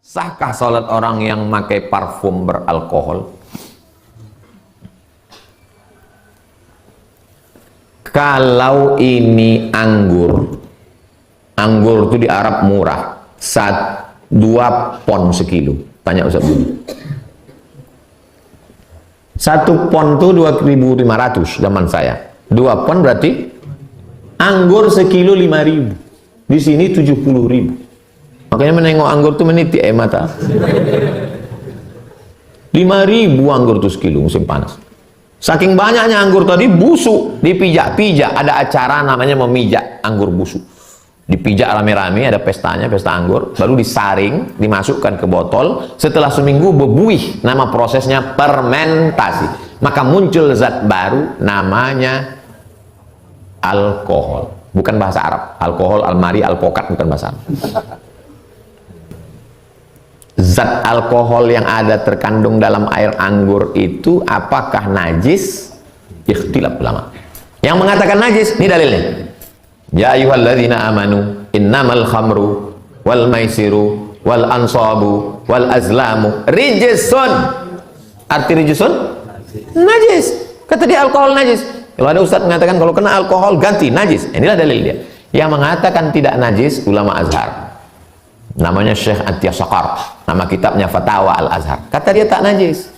Sahkah sholat orang yang pakai parfum beralkohol? Kalau ini anggur itu di Arab murah, 2 pon sekilo. Tanya Ustaz Budi. 1 pon itu 2.500 zaman saya. 2 pon berarti anggur sekilo 5.000. Di sini 70.000. Makanya menengok anggur itu meniti mata. 5.000 anggur itu sekilo musim panas. Saking banyaknya anggur tadi busuk, dipijak-pijak. Ada acara namanya memijak anggur busuk. Dipijak rame-rame, ada pestanya, pesta anggur. Baru disaring, dimasukkan ke botol. Setelah seminggu berbuih. Nama prosesnya fermentasi. Maka muncul zat baru namanya alkohol. Bukan bahasa Arab. Alkohol, almari, alpokat bukan bahasa Arab. Zat alkohol yang ada terkandung dalam air anggur itu apakah najis? Ikhtilaf ulama. Yang mengatakan najis, ini dalilnya. Ya ayyuhalladzina amanu innamal khamru wal maisiru wal ansabu wal azlamu rijsun. Arti rijsun? Najis. Kata dia alkohol najis. Kalau ada ustaz mengatakan kalau kena alkohol ganti najis. Inilah dalil dia. Yang mengatakan tidak najis ulama Azhar. Namanya Syekh Atiyah Sakar, nama kitabnya Fatawa Al-Azhar. Kata dia tak najis.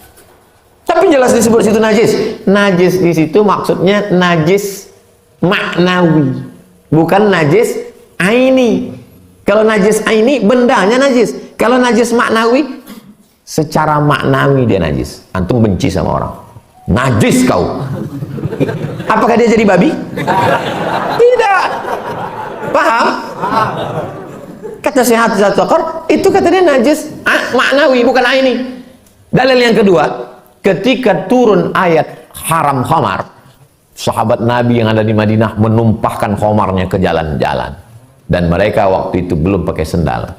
Tapi jelas disebut situ najis. Najis di situ maksudnya najis maknawi, bukan najis aini. Kalau najis aini bendanya najis. Kalau najis maknawi secara maknawi dia najis. Antum benci sama orang. Najis kau. Apakah dia jadi babi? Tidak. Paham? Kata Syekh Zakar, itu kata dia najis maknawi, bukan aini. Dalil yang kedua, ketika turun ayat haram khamar, sahabat Nabi yang ada di Madinah menumpahkan khamarnya ke jalan-jalan. Dan mereka waktu itu belum pakai sendal.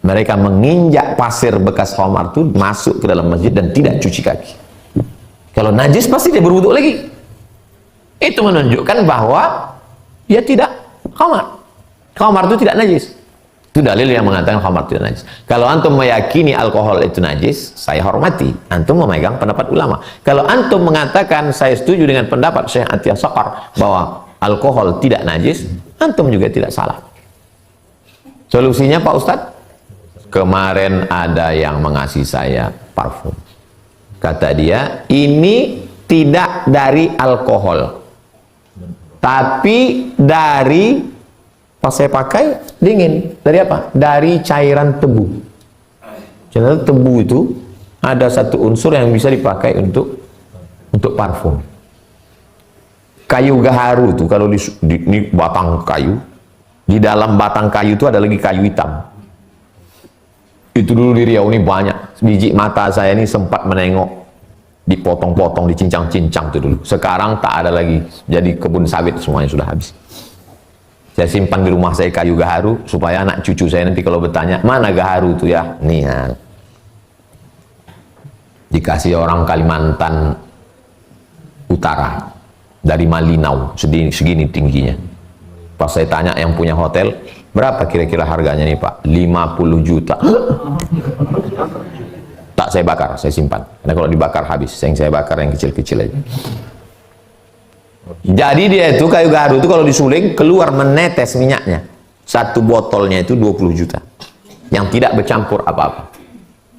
Mereka menginjak pasir bekas khamar itu masuk ke dalam masjid dan tidak cuci kaki. Kalau najis pasti dia berwudu lagi. Itu menunjukkan bahwa dia tidak khamar. Khamar itu tidak najis. Itu dalil yang mengatakan khamar tidak najis. Kalau antum meyakini alkohol itu najis, saya hormati. Antum memegang pendapat ulama. Kalau antum mengatakan saya setuju dengan pendapat Syekh Atiyah Sakar bahwa alkohol tidak najis, antum juga tidak salah. Solusinya Pak Ustadz? Kemarin ada yang mengasih saya parfum. Kata dia, ini tidak dari alkohol, tapi dari pas saya pakai dingin. Dari apa? Dari cairan tebu. Cairan tebu itu ada satu unsur yang bisa dipakai untuk parfum. Kayu gaharu tuh kalau di batang kayu, di dalam batang kayu itu ada lagi kayu hitam. Itu dulu di Riau ini banyak. Biji mata saya ini sempat menengok, dipotong-potong, dicincang-cincang itu dulu. Sekarang tak ada lagi. Jadi kebun sawit semuanya sudah habis. Saya simpan di rumah saya kayu gaharu supaya anak cucu saya nanti kalau bertanya, mana gaharu itu ya? Nih ya. Dikasih orang Kalimantan Utara dari Malinau, segini tingginya. Pas saya tanya yang punya hotel, berapa kira-kira harganya nih Pak? 50 juta. Tak saya bakar, saya simpan. Karena kalau dibakar habis. Yang saya bakar yang kecil-kecil aja. Jadi dia itu kayu gaharu itu kalau disuling keluar menetes minyaknya. Satu botolnya itu 20 juta. Yang tidak bercampur apa-apa.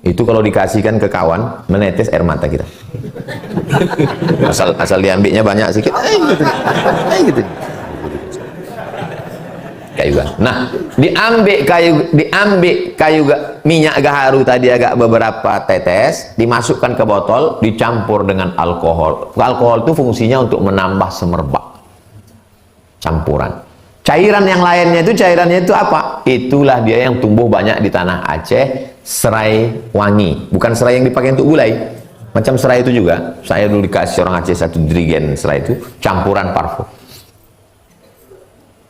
Itu kalau dikasihkan ke kawan menetes air mata kita. Asal diambilnya banyak sedikit. Gitu. Kayu gaharu. Nah, diambil kayu minyak gaharu tadi agak beberapa tetes, dimasukkan ke botol, dicampur dengan alkohol. Alkohol itu fungsinya untuk menambah semerbak. Campuran. Cairan yang lainnya itu cairannya itu apa? Itulah dia yang tumbuh banyak di tanah Aceh, serai wangi. Bukan serai yang dipakai untuk gulai. Macam serai itu juga. Saya dulu dikasih orang Aceh satu dirigen serai itu, campuran parfum.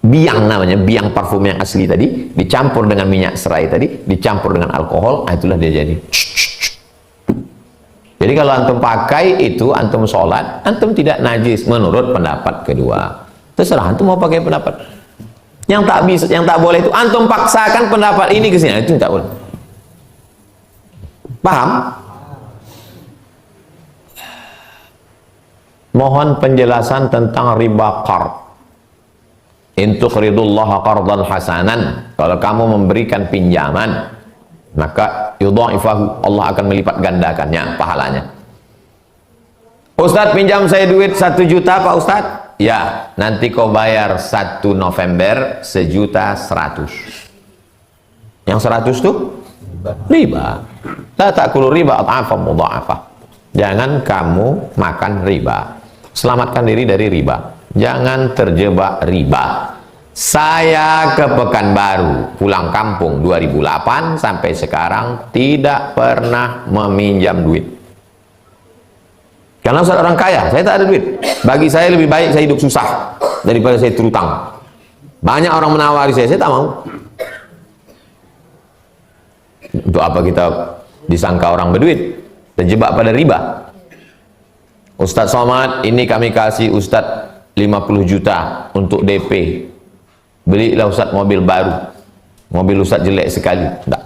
Biang namanya, biang parfum yang asli tadi dicampur dengan minyak serai tadi, dicampur dengan alkohol, itulah dia jadi. Jadi kalau antum pakai itu, antum sholat, antum tidak najis menurut pendapat kedua. Terserah antum mau pakai pendapat. Yang tak bisa, yang tak boleh itu antum paksakan pendapat ini ke sini, itu tak boleh. Paham? Mohon penjelasan tentang riba qard. In tuqridullaha qardan hasanan, kalau kamu memberikan pinjaman, maka yudha'ifahu, Allah akan melipat gandakannya pahalanya. Ustadz, pinjam saya duit 1 juta Pak Ustadz. Ya, nanti kau bayar 1 November 1.100.000. Yang 100 tuh riba. La ta'kulu riba adhafan mudha'afah. Jangan kamu makan riba. Selamatkan diri dari riba. Jangan terjebak riba. Saya ke Pekanbaru, pulang kampung 2008 sampai sekarang tidak pernah meminjam duit. Karena saya orang kaya, saya tak ada duit. Bagi saya lebih baik saya hidup susah daripada saya terutang. Banyak orang menawari saya tak mau. Untuk apa kita disangka orang berduit, terjebak pada riba. Ustadz Somad, ini kami kasih Ustadz 50 juta untuk DP. Belilah Ustadz mobil baru. Mobil Ustadz jelek sekali. Tak.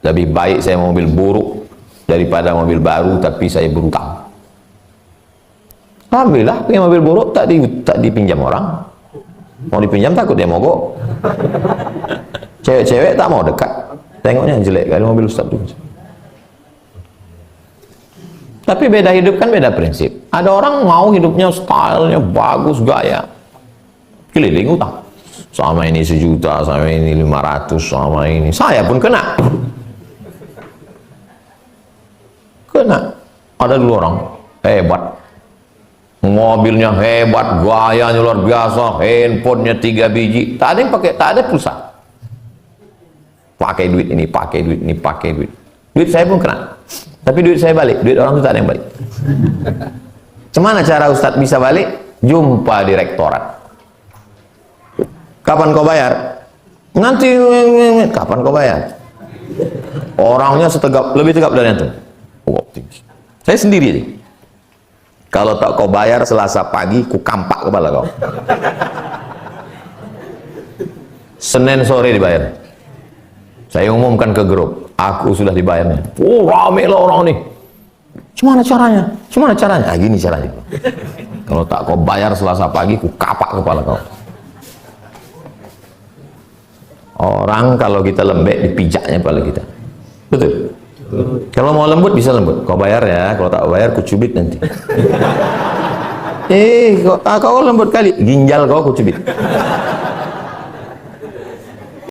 Lebih baik saya mobil buruk daripada mobil baru tapi saya berutang. Alhamdulillah, punya mobil buruk tak dipinjam orang. Mau dipinjam takut dia mogok. Cewek-cewek tak mau dekat. Tengoknya jelek kali mobil Ustadz itu. Tapi beda hidup kan beda prinsip. Ada orang mau hidupnya stylenya bagus, gaya, keliling utang. Sama ini 1 juta, sama ini 500, sama ini. Saya pun kena. Ada dulu orang hebat. Mobilnya hebat, gayanya luar biasa, handphonenya 3 biji. Tak ada yang pakai, tak ada pulsa. Pakai duit ini, pakai duit ini, pakai duit. Duit saya pun kena. Tapi duit saya balik, duit orang itu tak ada yang balik. Gimana cara Ustadz bisa balik? Jumpa direktorat. Kapan kau bayar? Nanti. Kapan kau bayar? Orangnya lebih tegap dari itu. Oh, saya sendiri sih. Kalau tak kau bayar Selasa pagi, ku kampak kepala kau. Senin sore dibayar. Saya umumkan ke grup, aku sudah dibayarnya. Oh, rame lah orang nih. Gimana caranya? Gimana caranya? Ah, gini caranya. Kalau tak kau bayar Selasa pagi, ku kapak kepala kau. Orang kalau kita lembek, dipijaknya kepala kita. Betul? Kalau mau lembut, bisa lembut. Kau bayar ya, kalau tak bayar, ku cubit nanti. Kau lembut kali. Ginjal kau ku cubit.